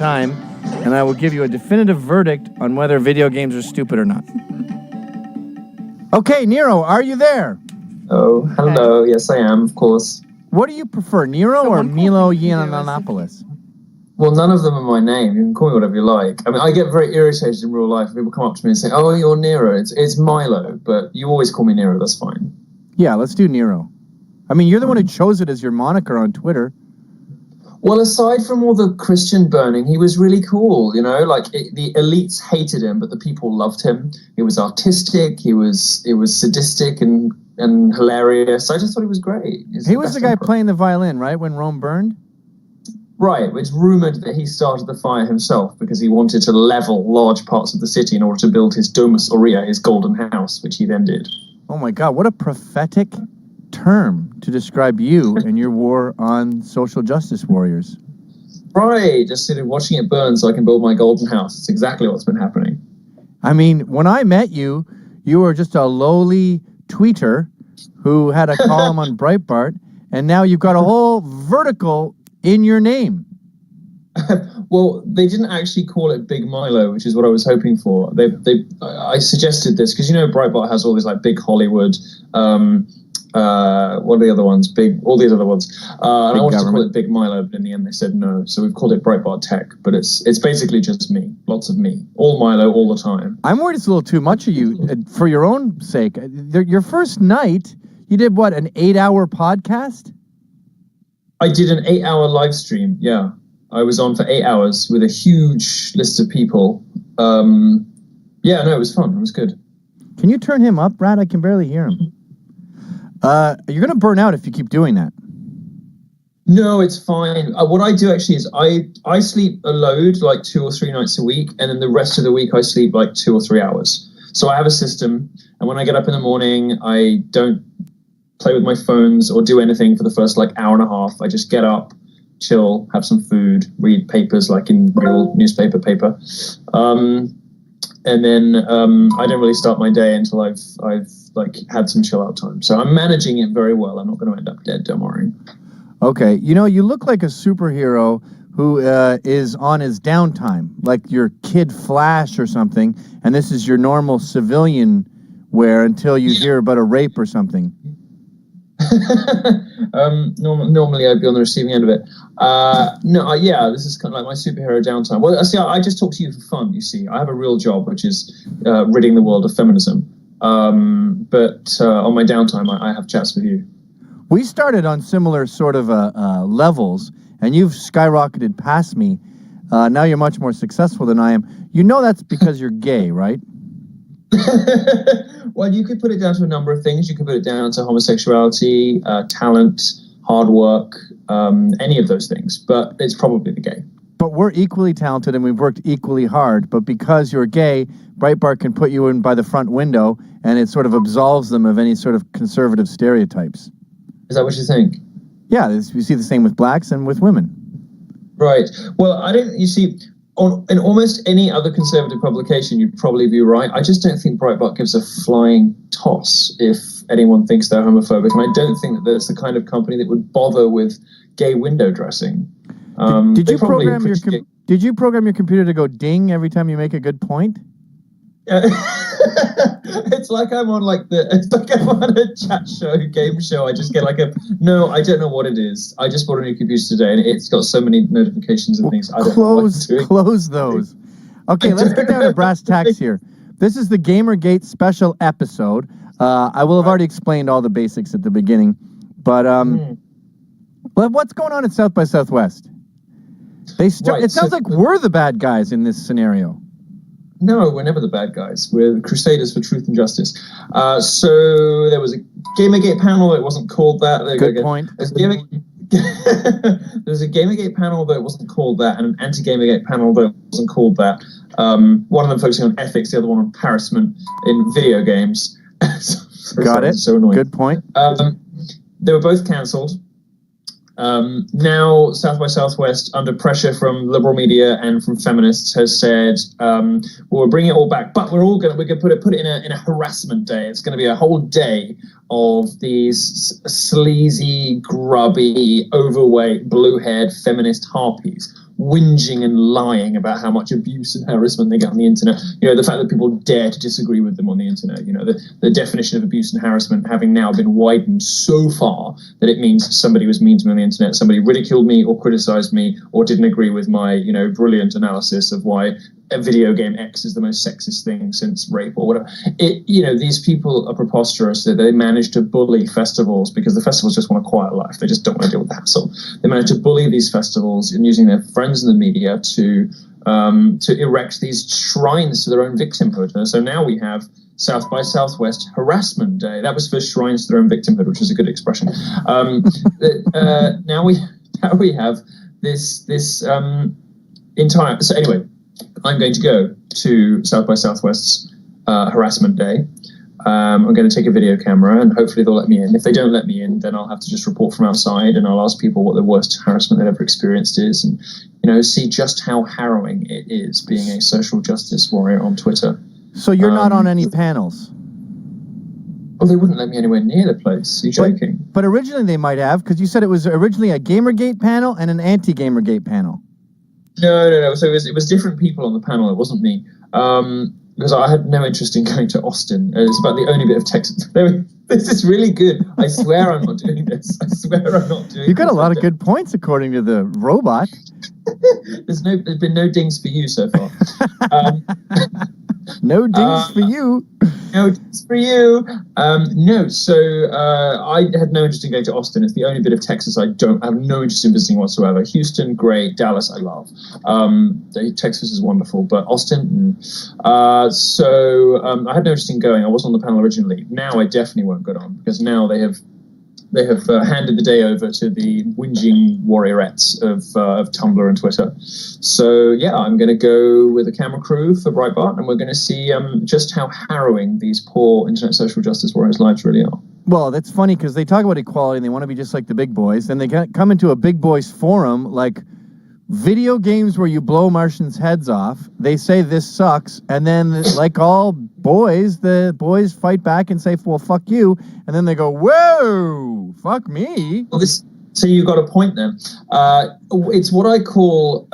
time, and I will give you a definitive verdict on whether video games are stupid or not. Okay, Nero, are you there? Oh, hello. Yes, I am, of course. What do you prefer, Nero or Milo Yiannopoulos? Well, none of them are my name. You can call me whatever you like. I mean, I get very irritated in real life. People come up to me and say, "Oh, you're Nero." It's Milo, but you always call me Nero. That's fine. Yeah, let's do Nero. I mean, you're the one who chose it as your moniker on Twitter. Well, aside from all the Christian burning, he was really cool, you know? Like, the elites hated him, but the people loved him. He was artistic, he was sadistic and hilarious. I just thought he was great. He was the guy playing the violin, right, when Rome burned? Right, it's rumored that he started the fire himself because he wanted to level large parts of the city in order to build his Domus Aurea, his golden house, which he then did. Oh my God, what a prophetic term to describe you and your war on social justice warriors. Right, just sitting watching it burn so I can build my golden house. It's exactly what's been happening. I mean, when I met you, you were just a lowly tweeter who had a column on Breitbart, and now you've got a whole vertical in your name. Well, they didn't actually call it Big Milo, which is what I was hoping for. I suggested this because, you know, Breitbart has all these like big Hollywood, what are the other ones? All these other ones. And I wanted to call it Big Milo, but in the end they said no. So we've called it Breitbart Tech, but it's basically just me. Lots of me. All Milo, all the time. I'm worried it's a little too much of you for your own sake. Your first night, you did what, an 8-hour podcast? I did an 8-hour live stream, yeah. I was on for 8 hours with a huge list of people. Yeah, no, it was fun. It was good. Can you turn him up, Brad? I can barely hear him. You're going to burn out if you keep doing that. No, it's fine. What I do actually is I sleep a load like 2 or 3 nights a week, and then the rest of the week I sleep like 2 or 3 hours. So I have a system, and when I get up in the morning, I don't play with my phones or do anything for the first like hour and a half. I just get up, chill, have some food, read papers like in real newspaper paper. And then I don't really start my day until I've like had some chill out time. So I'm managing it very well. I'm not going to end up dead, don't worry. Okay. You know, you look like a superhero who is on his downtime, like your Kid Flash or something, and this is your normal civilian wear until you hear about a rape or something. Normally I'd be on the receiving end of it. Yeah, this is kind of like my superhero downtime. Well, see, I just talk to you for fun, you see. I have a real job, which is ridding the world of feminism. But on my downtime, I have chats with you. We started on similar sort of levels, and you've skyrocketed past me. Now you're much more successful than I am. You know that's because you're gay, right? Well, you could put it down to a number of things. You could put it down to homosexuality, talent, hard work, any of those things. But it's probably the gay. But we're equally talented and we've worked equally hard. But because you're gay, Breitbart can put you in by the front window and it sort of absolves them of any sort of conservative stereotypes. Is that what you think? Yeah, we see the same with blacks and with women. Right. Well, you see, in almost any other conservative publication, you'd probably be right. I just don't think Breitbart gives a flying toss if anyone thinks they're homophobic. And I don't think that that's the kind of company that would bother with gay window dressing. Did you program your computer to go ding every time you make a good point? It's like I'm on a chat show, game show. I just get no, I don't know what it is. I just bought a new computer today and it's got so many notifications and things. I don't know what it's doing. Close those. Okay, let's get down to brass tacks here. This is the Gamergate special episode. I will have already explained all the basics at the beginning, but what's going on at South by Southwest? It sounds like we're the bad guys in this scenario. No, we're never the bad guys. We're the crusaders for truth and justice. So there was a Gamergate panel that wasn't called that. Good point. There's a Gamergate panel that wasn't called that, and an anti-Gamergate panel that wasn't called that. One of them focusing on ethics, the other one on harassment in video games. Got it. So annoying. Good point. They were both cancelled. Now South by Southwest, under pressure from liberal media and from feminists, has said, well, we're bringing it all back, but we're gonna put it in a harassment day. It's going to be a whole day of these sleazy, grubby, overweight, blue-haired feminist harpies whinging and lying about how much abuse and harassment they get on the internet. You know, the fact that people dare to disagree with them on the internet. You know, the definition of abuse and harassment having now been widened so far that it means somebody was mean to me on the internet, somebody ridiculed me or criticized me or didn't agree with my, you know, brilliant analysis of why a video game X is the most sexist thing since rape or whatever. You know, these people are preposterous that they manage to bully festivals because the festivals just want a quiet life. They just don't want to deal with the hassle. They manage to bully these festivals and using their friends in the media to erect these shrines to their own victimhood. And so now we have South by Southwest Harassment Day. That was for shrines to their own victimhood, which is a good expression. Now we have this entire. So anyway, I'm going to go to South by Southwest's Harassment Day. I'm going to take a video camera and hopefully they'll let me in. If they don't let me in, then I'll have to just report from outside and I'll ask people what the worst harassment they've ever experienced is and, you know, see just how harrowing it is being a social justice warrior on Twitter. So you're not on any panels? Well, they wouldn't let me anywhere near the place. Are you joking? But originally they might have, because you said it was originally a Gamergate panel and an anti-Gamergate panel. No. So it was different people on the panel. It wasn't me. Because I had no interest in going to Austin. It's about the only bit of text. This is really good. I swear I'm not doing this. I swear I'm not doing this. You've got a lot of good points according to the robot. There's been no dings for you so far. No dings for you. No dings for you. No, so I had no interest in going to Austin. It's the only bit of Texas I have no interest in visiting whatsoever. Houston, great. Dallas, I love. Texas is wonderful, but Austin. I had no interest in going. I wasn't on the panel originally. Now I definitely won't go on because now they have handed the day over to the whinging warriorettes of Tumblr and Twitter. So, yeah, I'm going to go with a camera crew for Breitbart, and we're going to see just how harrowing these poor internet social justice warriors' lives really are. Well, that's funny because they talk about equality and they want to be just like the big boys. Then they come into a big boys forum like video games where you blow Martians' heads off. They say this sucks. And then, like all boys, the boys fight back and say, well, fuck you. And then they go, whoa, fuck me. Well, so you got a point then. It's what I call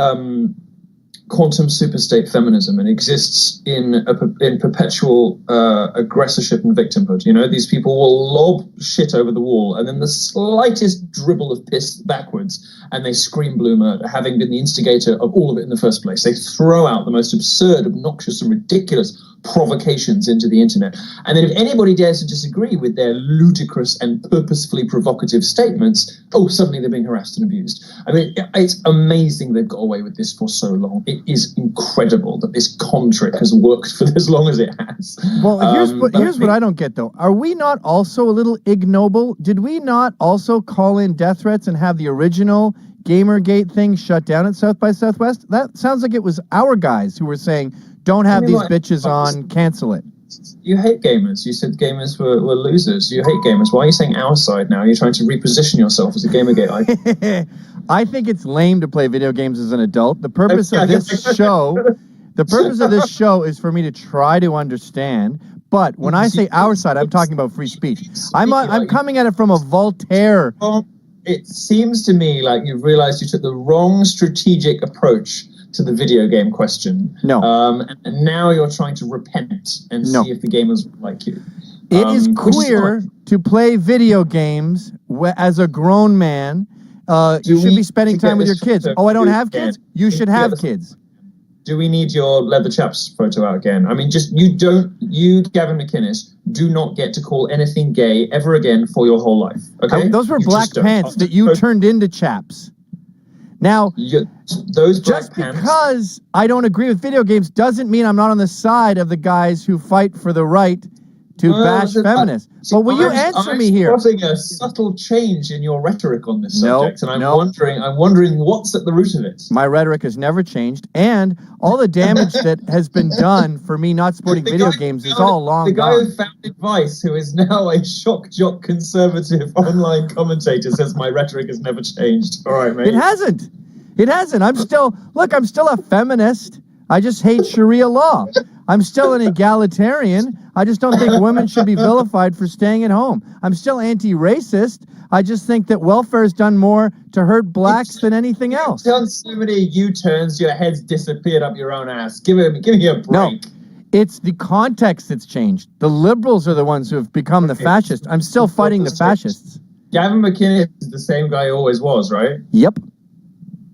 quantum superstate feminism, and exists in perpetual aggressorship and victimhood. You know, these people will lob shit over the wall, and then the slightest dribble of piss backwards, and they scream blue murder, having been the instigator of all of it in the first place. They throw out the most absurd, obnoxious, and ridiculous provocations into the internet. And then if anybody dares to disagree with their ludicrous and purposefully provocative statements, suddenly they're being harassed and abused. I mean, it's amazing they've got away with this for so long. It is incredible that this con trick has worked for as long as it has. Well, here's what I don't get, though. Are we not also a little ignoble? Did we not also call in death threats and have the original Gamergate thing shut down at South by Southwest? That sounds like it was our guys who were saying, don't have these bitches on, cancel it. You hate gamers. You said gamers were losers. You hate gamers. Why are you saying our side now? You're trying to reposition yourself as a Gamergate icon. I think it's lame to play video games as an adult. The purpose of this show is for me to try to understand. But when I say our side, I'm talking about free speech. I'm coming at it from a Voltaire. It seems to me like you've realized you took the wrong strategic approach to the video game question. No. And now you're trying to repent and see if the gamers like you. It is queer to play video games as a grown man. You should be spending time with your kids. Oh, I don't have kids? You should have kids. Do we need your leather chaps photo out again? I mean, you, Gavin McInnes, do not get to call anything gay ever again for your whole life. Okay? Those were black pants that you turned into chaps. Now, those just because I don't agree with video games doesn't mean I'm not on the side of the guys who fight for the right to bash feminists. But will you answer me here? I'm spotting a subtle change in your rhetoric on this subject, and I'm wondering what's at the root of it. My rhetoric has never changed, and all the damage that has been done for me not supporting video games is all long gone. The guy who founded Vice, who is now a shock jock conservative online commentator, says my rhetoric has never changed. All right, mate. It hasn't. I'm still a feminist. I just hate Sharia law. I'm still an egalitarian. I just don't think women should be vilified for staying at home. I'm still anti-racist. I just think that welfare has done more to hurt blacks than anything else. You've done so many U-turns, your head's disappeared up your own ass. Give me a break. No, it's the context that's changed. The liberals are the ones who have become the fascists. I'm still fighting the fascists. Gavin McInnes is the same guy he always was, right? Yep.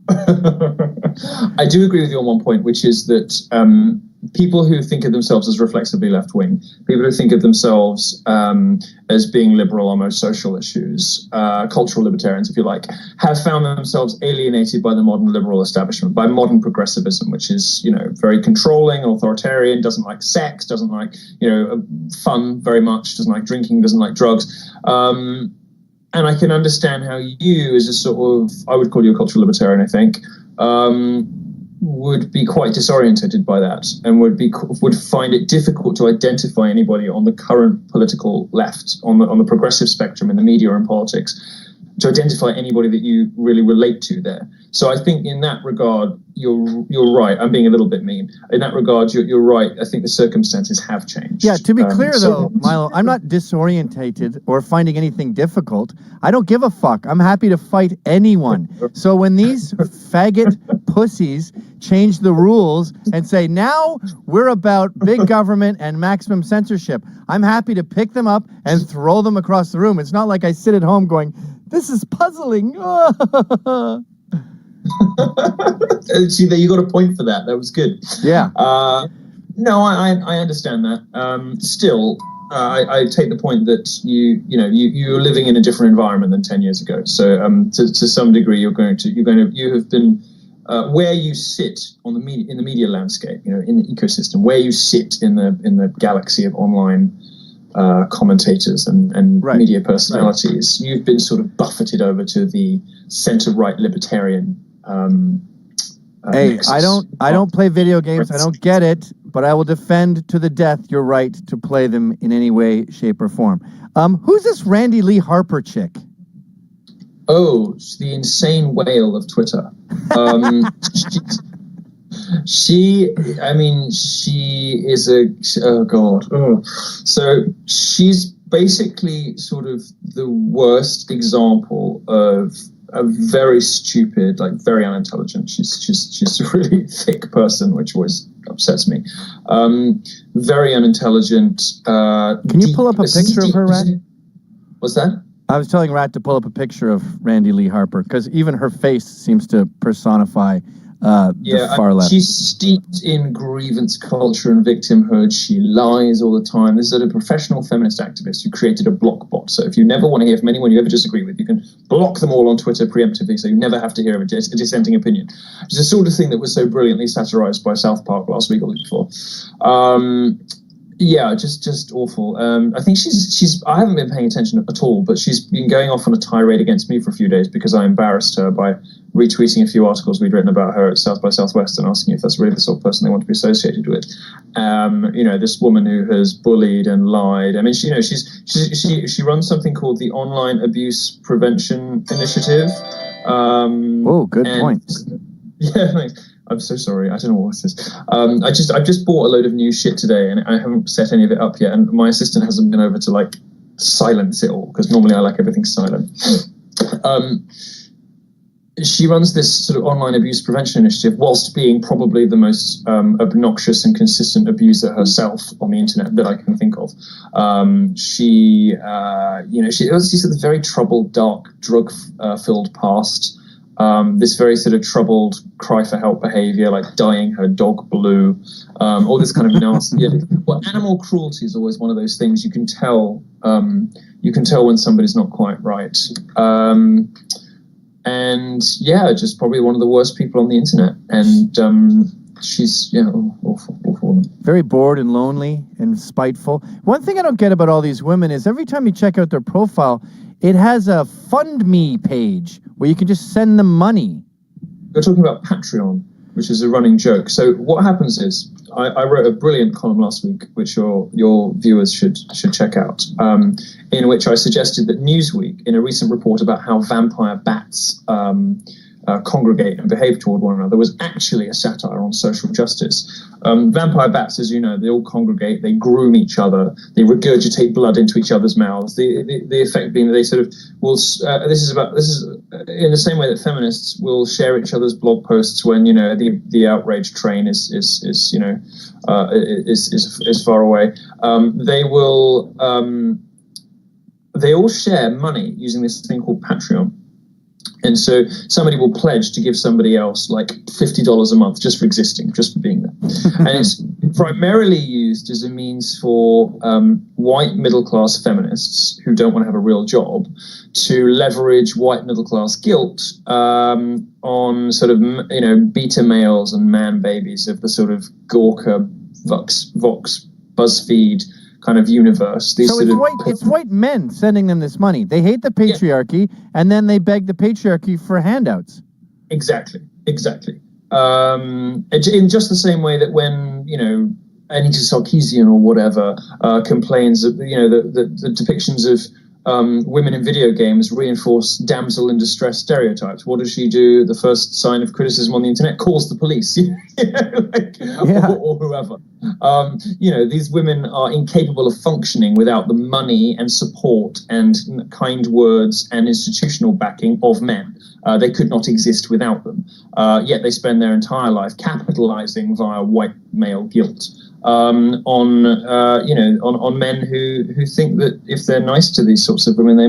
I do agree with you on one point, which is that people who think of themselves as reflexively left-wing, people who think of themselves as being liberal on most social issues, cultural libertarians, if you like, have found themselves alienated by the modern liberal establishment, by modern progressivism, which is, very controlling, authoritarian, doesn't like sex, doesn't like, fun very much, doesn't like drinking, doesn't like drugs. And I can understand how you, as a sort of, I would call you a cultural libertarian, I think, would be quite disorientated by that, and would find it difficult to identify anybody on the current political left, on the progressive spectrum in the media and politics, to identify anybody that you really relate to there. So I think in that regard, you're right. I'm being a little bit mean. In that regard, you're right. I think the circumstances have changed. Yeah, to be clear, though, Milo, I'm not disorientated or finding anything difficult. I don't give a fuck. I'm happy to fight anyone. So when these faggot pussies change the rules and say, now we're about big government and maximum censorship, I'm happy to pick them up and throw them across the room. It's not like I sit at home going, this is puzzling. See, there you got a point for that. That was good. Yeah. No, I understand that. Still, I take the point that you're living in a different environment than 10 years ago. So to some degree, you have been where you sit in the media landscape, in the ecosystem, where you sit in the galaxy of online commentators and right. media personalities. Right. You've been sort of buffeted over to the center-right libertarian. Hey, I don't play video games. I don't get it, but I will defend to the death your right to play them in any way, shape, or form. Who's this Randy Lee Harper chick? Oh, she's the insane whale of Twitter. She is oh God. Oh. So she's basically sort of the worst example of a very stupid, like very unintelligent. She's a really thick person, which always upsets me. Very unintelligent. Can you pull up a picture of her, Rat? What's that? I was telling Rat to pull up a picture of Randy Lee Harper because even her face seems to personify the far left. She's steeped in grievance culture and victimhood. She lies all the time. This is a professional feminist activist who created a block bot. So if you never want to hear from anyone you ever disagree with, you can block them all on Twitter preemptively, so you never have to hear a dissenting opinion. It's the sort of thing that was so brilliantly satirized by South Park last week or the week before. Yeah, just awful. I think she's. I haven't been paying attention at all, but she's been going off on a tirade against me for a few days because I embarrassed her by retweeting a few articles we'd written about her at South by Southwest and asking if that's really the sort of person they want to be associated with. This woman who has bullied and lied. I mean, she runs something called the Online Abuse Prevention Initiative. Good point. Yeah, thanks. I'm so sorry. I don't know what this is. I've just bought a load of new shit today, and I haven't set any of it up yet. And my assistant hasn't been over to silence it all because normally I like everything silent. She runs this sort of online abuse prevention initiative, whilst being probably the most obnoxious and consistent abuser herself on the internet that I can think of. She's sort of very troubled, dark, drug-filled past. This very sort of troubled cry for help behavior, like dyeing her dog blue, all this kind of nasty. Yeah. Well, animal cruelty is always one of those things you can tell. You can tell when somebody's not quite right. And yeah, just probably one of the worst people on the internet. And she's awful woman. Very bored and lonely and spiteful. One thing I don't get about all these women is every time you check out their profile, it has a fund me page where you can just send them money. You're talking about Patreon, which is a running joke. So what happens is, I wrote a brilliant column last week, which your viewers should check out, in which I suggested that Newsweek, in a recent report about how vampire bats congregate and behave toward one another was actually a satire on social justice. Vampire bats, as you know, they all congregate, they groom each other, they regurgitate blood into each other's mouths. The effect being that they sort of will. This is in the same way that feminists will share each other's blog posts when the outrage train is far away. They will. They all share money using this thing called Patreon. And so somebody will pledge to give somebody else like $50 a month just for existing, just for being there. And it's primarily used as a means for white middle-class feminists who don't want to have a real job to leverage white middle-class guilt on sort of, beta males and man babies of the sort of Gawker, Vox, BuzzFeed kind of universe. So it's white men sending them this money. They hate the patriarchy, and then they beg the patriarchy for handouts. Exactly. In just the same way that when, Anita Sarkeesian or whatever complains that, the depictions of women in video games reinforce damsel in distress stereotypes. What does she do? The first sign of criticism on the internet, calls the police, or whoever. These women are incapable of functioning without the money and support and kind words and institutional backing of men. They could not exist without them. Yet they spend their entire life capitalizing via white male guilt on men who think that if they're nice to these sorts of women, they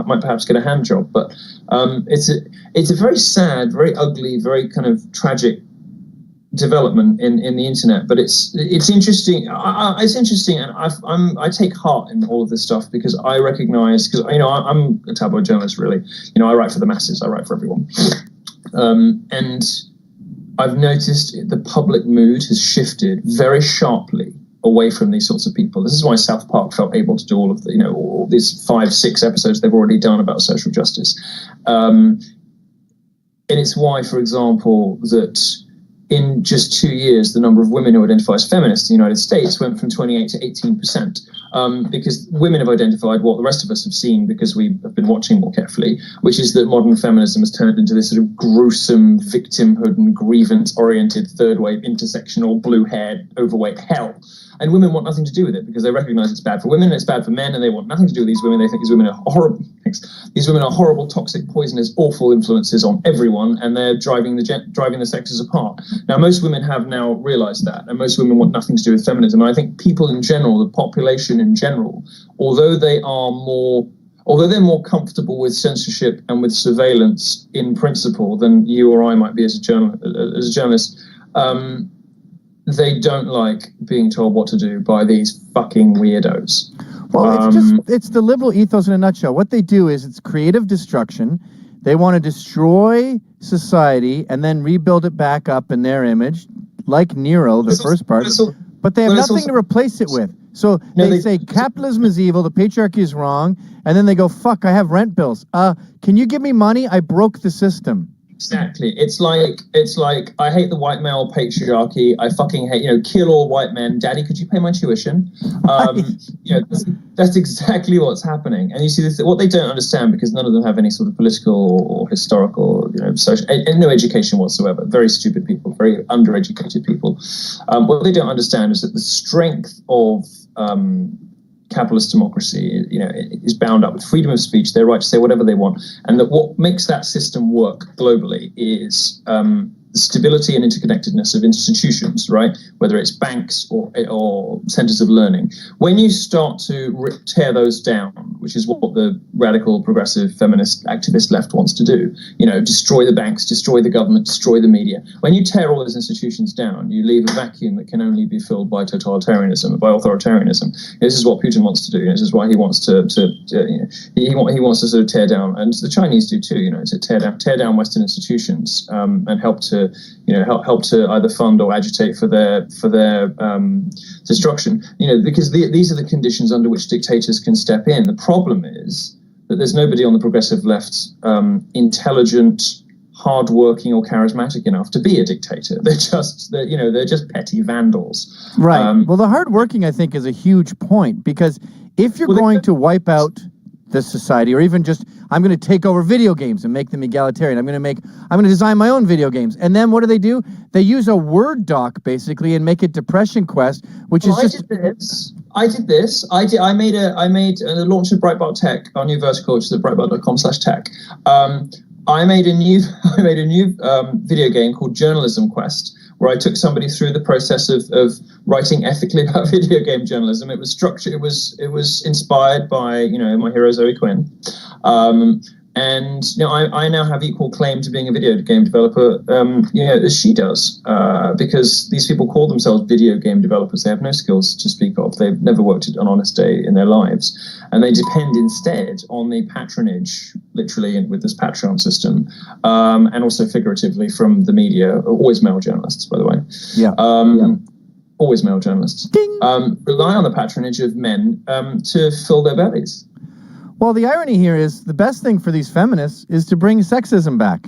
might perhaps get a hand job. But it's a very sad, very ugly, very kind of tragic development in the internet. But it's interesting. It's interesting, and I take heart in all of this stuff because I recognize, because I'm a tabloid journalist, really. I write for the masses. I write for everyone, and I've noticed the public mood has shifted very sharply away from these sorts of people. This is why South Park felt able to do all of the, all these 5-6 episodes they've already done about social justice. And it's why, for example, that in just 2 years, the number of women who identify as feminists in the United States went from 28 to 18%. Because women have identified what the rest of us have seen because we have been watching more carefully, which is that modern feminism has turned into this sort of gruesome victimhood and grievance-oriented third-wave intersectional blue-haired overweight hell. And women want nothing to do with it because they recognize it's bad for women and it's bad for men, and they want nothing to do with these women. They think these women are horrible. These women are horrible, toxic, poisonous, awful influences on everyone, and they're driving the sexes apart. Now, most women have now realized that, and most women want nothing to do with feminism. And I think people in general, the population in general, although they're more comfortable with censorship and with surveillance in principle than you or I might be as a journalist, they don't like being told what to do by these fucking weirdos. Well, it's the liberal ethos in a nutshell. What they do is it's creative destruction. They want to destroy society and then rebuild it back up in their image, like Nero, the first part. But they have nothing to replace it with. So they say capitalism is evil, the patriarchy is wrong, and then they go, fuck, I have rent bills. Can you give me money? I broke the system. Exactly. It's like I hate the white male patriarchy. I fucking hate, kill all white men. Daddy, could you pay my tuition? That's exactly what's happening. And you see this, what they don't understand, because none of them have any sort of political or historical, social, and no education whatsoever. Very stupid people, very undereducated people. What they don't understand is that the strength of capitalist democracy, is bound up with freedom of speech, their right to say whatever they want, and that what makes that system work globally is the stability and interconnectedness of institutions, right? Whether it's banks or centers of learning. When you start to tear those down, which is what the radical, progressive, feminist, activist left wants to do, destroy the banks, destroy the government, destroy the media. When you tear all those institutions down, you leave a vacuum that can only be filled by totalitarianism, by authoritarianism. This is what Putin wants to do. This is why he wants to he wants to sort of tear down, and the Chinese do too. To tear down Western institutions and help to either fund or agitate for their destruction. Because these are the conditions under which dictators can step in. The problem is that there's nobody on the progressive left intelligent, hardworking, or charismatic enough to be a dictator. They're just petty vandals. Right. Well, the hardworking, I think, is a huge point, because if you're going to wipe out this society, or even just I'm going to take over video games and make them egalitarian. I'm going to design my own video games. And then what do? They use a Word doc basically and make it Depression Quest, which is just. I did this. I made a launch of Breitbart Tech, our new vertical, which is at breitbart.com/tech. I made a new video game called Journalism Quest, where I took somebody through the process of writing ethically about video game journalism. It was structured. It was inspired by my hero Zoe Quinn, and I now have equal claim to being a video game developer, as she does, because these people call themselves video game developers. They have no skills to speak of. They've never worked an honest day in their lives, and they depend instead on the patronage, literally with this Patreon system, and also figuratively from the media. Always male journalists, by the way. Yeah. Always male journalists. Rely on the patronage of men to fill their bellies. Well, the irony here is the best thing for these feminists is to bring sexism back.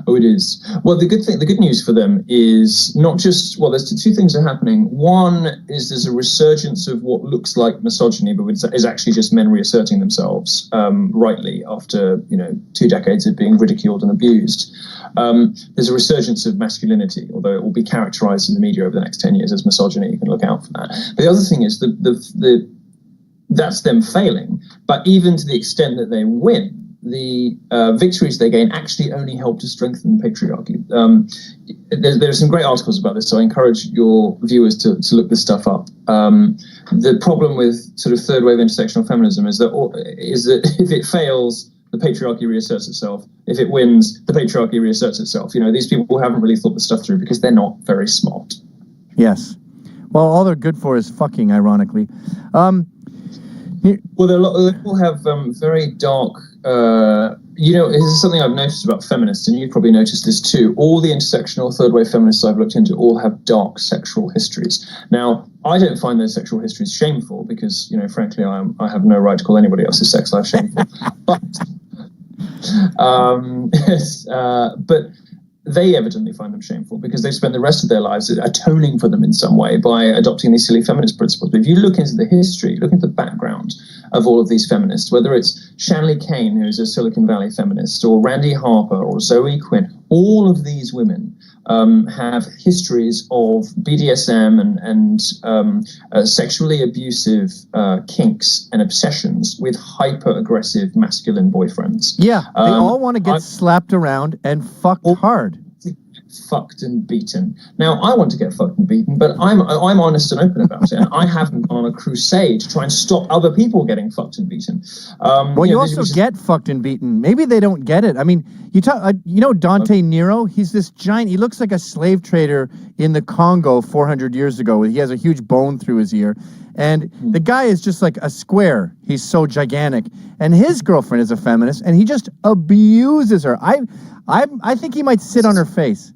Oh, it is. Well, the good news for them is not just, there's two things are happening. One is there's a resurgence of what looks like misogyny, but is actually just men reasserting themselves rightly after 2 decades of being ridiculed and abused. There's a resurgence of masculinity, although it will be characterized in the media over the next 10 years as misogyny. You can look out for that. But the other thing is that's them failing. But even to the extent that they win, the victories they gain actually only help to strengthen the patriarchy. There's some great articles about this, so I encourage your viewers to look this stuff up. The problem with sort of third wave intersectional feminism is that if it fails, the patriarchy reasserts itself. If it wins, the patriarchy reasserts itself. These people haven't really thought this stuff through because they're not very smart. Yes. Well, all they're good for is fucking, ironically. They all have very dark. This is something I've noticed about feminists, and you've probably noticed this too. All the intersectional third wave feminists I've looked into all have dark sexual histories. Now, I don't find those sexual histories shameful because, frankly, I have no right to call anybody else's sex life shameful. But they evidently find them shameful because they've spent the rest of their lives atoning for them in some way by adopting these silly feminist principles. But if you look into the history, look into the background of all of these feminists, whether it's Shanley Kane, who's a Silicon Valley feminist, or Randy Harper, or Zoe Quinn, all of these women have histories of BDSM and sexually abusive kinks and obsessions with hyper-aggressive masculine boyfriends. Yeah, they all want to get slapped around and fucked hard. Fucked and beaten. Now, I want to get fucked and beaten, but I'm honest and open about it, and I haven't gone on a crusade to try and stop other people getting fucked and beaten. You also get fucked and beaten. Maybe they don't get it. I mean, Dante Nero? He's this giant. He looks like a slave trader in the Congo 400 years ago. He has a huge bone through his ear, and the guy is just like a square. He's so gigantic, and his girlfriend is a feminist, and he just abuses her. I think he might sit on her face.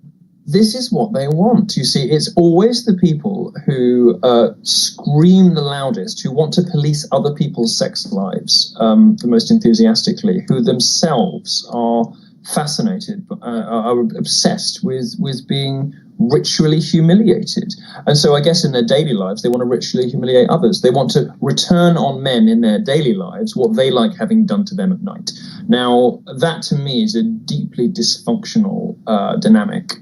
This is what they want. You see, it's always the people who scream the loudest, who want to police other people's sex lives the most enthusiastically, who themselves are fascinated, are obsessed with being ritually humiliated. And so I guess in their daily lives, they want to ritually humiliate others. They want to return on men in their daily lives what they like having done to them at night. Now, that to me is a deeply dysfunctional dynamic.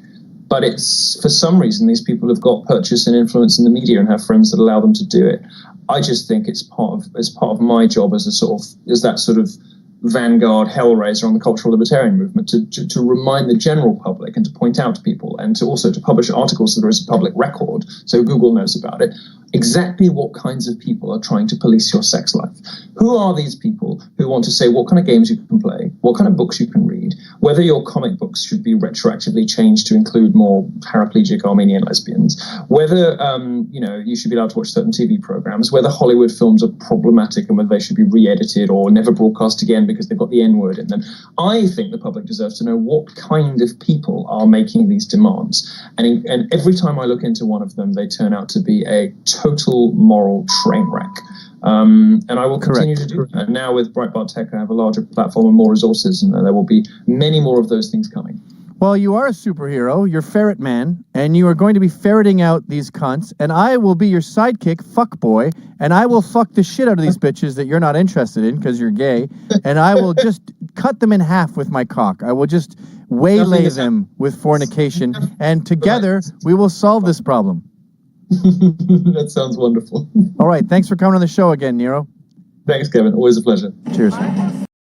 But it's, for some reason, these people have got purchase and influence in the media and have friends that allow them to do it. I just think it's part of my job as that sort of vanguard hellraiser on the cultural libertarian movement to remind the general public and to point out to people and to also to publish articles so there is a public record so Google knows about it, exactly what kinds of people are trying to police your sex life. Who are these people who want to say what kind of games you can play, what kind of books you can read, whether your comic books should be retroactively changed to include more paraplegic Armenian lesbians, whether you should be allowed to watch certain TV programs, whether Hollywood films are problematic and whether they should be re-edited or never broadcast again because they've got the N-word in them. I think the public deserves to know what kind of people are making these demands. And every time I look into one of them, they turn out to be a total moral train wreck. And I will continue to do that. Now with Breitbart Tech, I have a larger platform and more resources, and there will be many more of those things coming. Well, you are a superhero. You're Ferret Man, and you are going to be ferreting out these cunts, and I will be your sidekick, fuckboy, and I will fuck the shit out of these bitches that you're not interested in because you're gay, and I will just cut them in half with my cock. I will just waylay them with fornication, and together we will solve this problem. That sounds wonderful. All right, thanks for coming on the show again, Nero. Thanks, Kevin. Always a pleasure. Cheers.